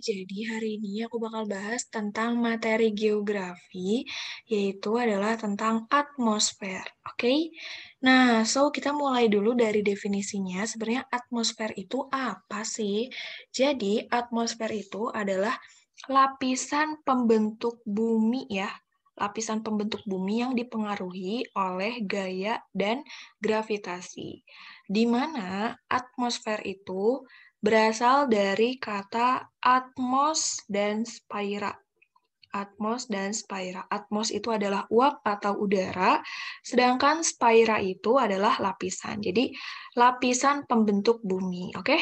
Jadi hari ini aku bakal bahas tentang materi geografi, yaitu adalah tentang atmosfer. Oke? Nah, kita mulai dulu dari definisinya. Sebenarnya atmosfer itu apa sih? Jadi, atmosfer itu adalah lapisan pembentuk bumi ya. Lapisan pembentuk bumi yang dipengaruhi oleh gaya dan gravitasi. Di mana atmosfer itu berasal dari kata atmos dan spaira. Atmos dan spaira. Atmos itu adalah uap atau udara, sedangkan spaira itu adalah lapisan. Jadi, lapisan pembentuk bumi, oke?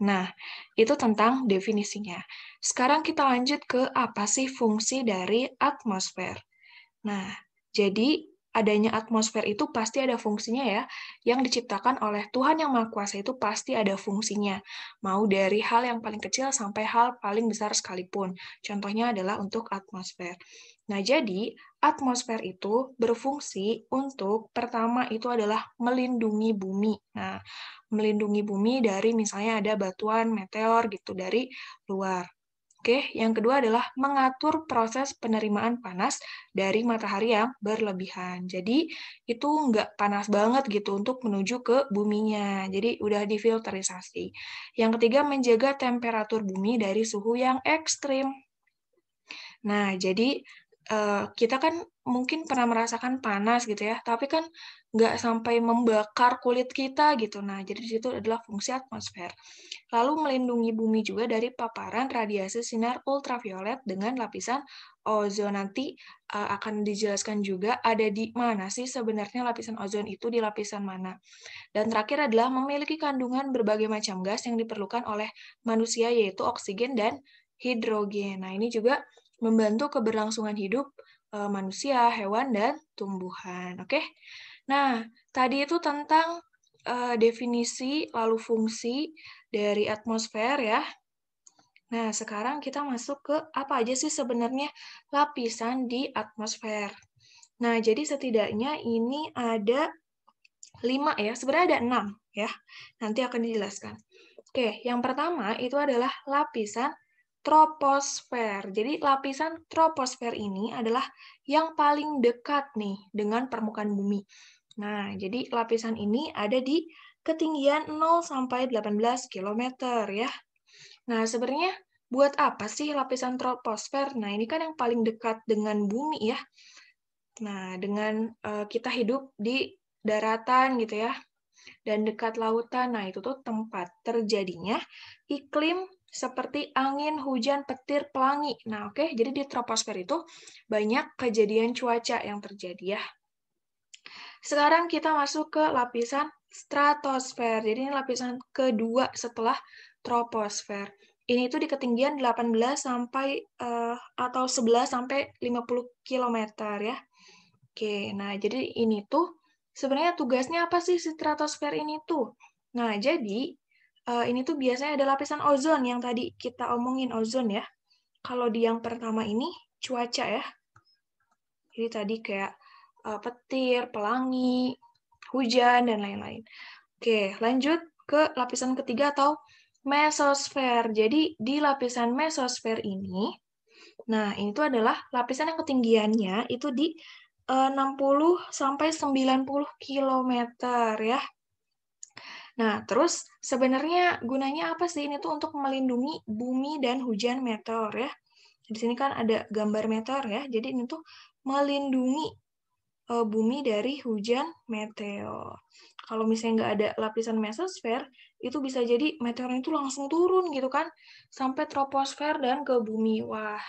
Nah, itu tentang definisinya. Sekarang kita lanjut ke apa sih fungsi dari atmosfer. Nah, jadi adanya atmosfer itu pasti ada fungsinya ya. Yang diciptakan oleh Tuhan Yang Maha Kuasa itu pasti ada fungsinya. Mau dari hal yang paling kecil sampai hal paling besar sekalipun. Contohnya adalah untuk atmosfer. Nah, jadi atmosfer itu berfungsi untuk pertama itu adalah melindungi bumi. Nah, melindungi bumi dari misalnya ada batuan, meteor gitu dari luar. Oke, yang kedua adalah mengatur proses penerimaan panas dari matahari yang berlebihan. Jadi, itu nggak panas banget gitu untuk menuju ke buminya. Jadi, udah difilterisasi. Yang ketiga, menjaga temperatur bumi dari suhu yang ekstrim. Nah, jadi kita kan mungkin pernah merasakan panas gitu ya, tapi kan nggak sampai membakar kulit kita gitu. Nah, jadi di situ adalah fungsi atmosfer. Lalu melindungi bumi juga dari paparan radiasi sinar ultraviolet dengan lapisan ozon. Nanti akan dijelaskan juga ada di mana sih sebenarnya lapisan ozon itu di lapisan mana. Dan terakhir adalah memiliki kandungan berbagai macam gas yang diperlukan oleh manusia yaitu oksigen dan hidrogen. Nah, ini juga membantu keberlangsungan hidup manusia, hewan, dan tumbuhan. Oke? Nah, tadi itu tentang definisi lalu fungsi dari atmosfer ya. Nah, sekarang kita masuk ke apa aja sih sebenarnya lapisan di atmosfer. Nah, jadi setidaknya ini ada 5 ya, sebenarnya ada 6 ya. Nanti akan dijelaskan. Oke, yang pertama itu adalah lapisan troposfer. Jadi lapisan troposfer ini adalah yang paling dekat nih dengan permukaan bumi. Nah, jadi lapisan ini ada di ketinggian 0 sampai 18 km ya. Nah, sebenarnya buat apa sih lapisan troposfer? Nah, ini kan yang paling dekat dengan bumi ya. Nah, dengan kita hidup di daratan gitu ya, dan dekat lautan. Nah, itu tuh tempat terjadinya iklim seperti angin, hujan, petir, pelangi. Nah, oke, jadi di troposfer itu banyak kejadian cuaca yang terjadi ya. Sekarang kita masuk ke lapisan stratosfer. Jadi ini lapisan kedua setelah troposfer. Ini tuh di ketinggian 18 sampai atau 11 sampai 50 km ya. Oke, nah jadi ini tuh sebenarnya tugasnya apa sih si stratosfer ini tuh? Nah, jadi ini tuh biasanya ada lapisan ozon yang tadi kita omongin ozon ya. Kalau di yang pertama ini cuaca ya. Jadi tadi kayak petir, pelangi, hujan, dan lain-lain. Oke, lanjut ke lapisan ketiga atau mesosfer. Jadi di lapisan mesosfer ini, nah ini tuh adalah lapisan yang ketinggiannya itu di 60 sampai 90 km ya. Nah, terus sebenarnya gunanya apa sih? Ini tuh untuk melindungi bumi dan hujan meteor ya. Di sini kan ada gambar meteor ya. Jadi ini tuh melindungi bumi dari hujan meteor. Kalau misalnya nggak ada lapisan mesosfer, itu bisa jadi meteornya itu langsung turun gitu kan, sampai troposfer dan ke bumi. Wah,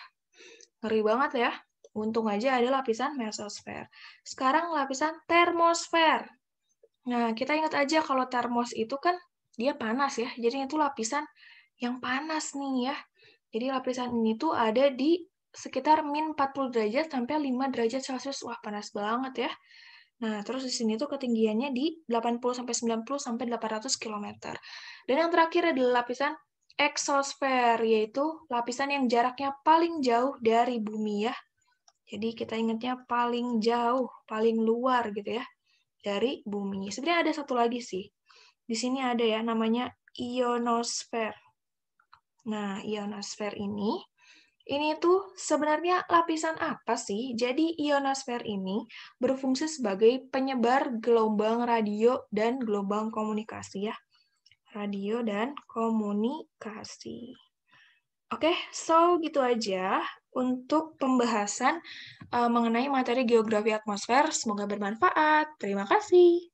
ngeri banget ya. Untung aja ada lapisan mesosfer. Sekarang lapisan termosfer. Nah, kita ingat aja kalau termos itu kan dia panas ya. Jadi itu lapisan yang panas nih ya. Jadi lapisan ini tuh ada di sekitar min 40 derajat sampai 5 derajat Celcius. Wah, panas banget ya. Nah, terus di sini tuh ketinggiannya di 80 sampai 90 sampai 800 km. Dan yang terakhir adalah lapisan eksosfer, yaitu lapisan yang jaraknya paling jauh dari bumi ya. Jadi kita ingatnya paling jauh, paling luar gitu ya dari bumi. Sebenarnya ada satu lagi sih. Di sini ada ya namanya ionosfer. Nah, ionosfer ini tuh sebenarnya lapisan apa sih? Jadi ionosfer ini berfungsi sebagai penyebar gelombang radio dan gelombang komunikasi ya. Radio dan komunikasi. Oke, so gitu aja untuk pembahasan mengenai materi geografi atmosfer. Semoga bermanfaat. Terima kasih.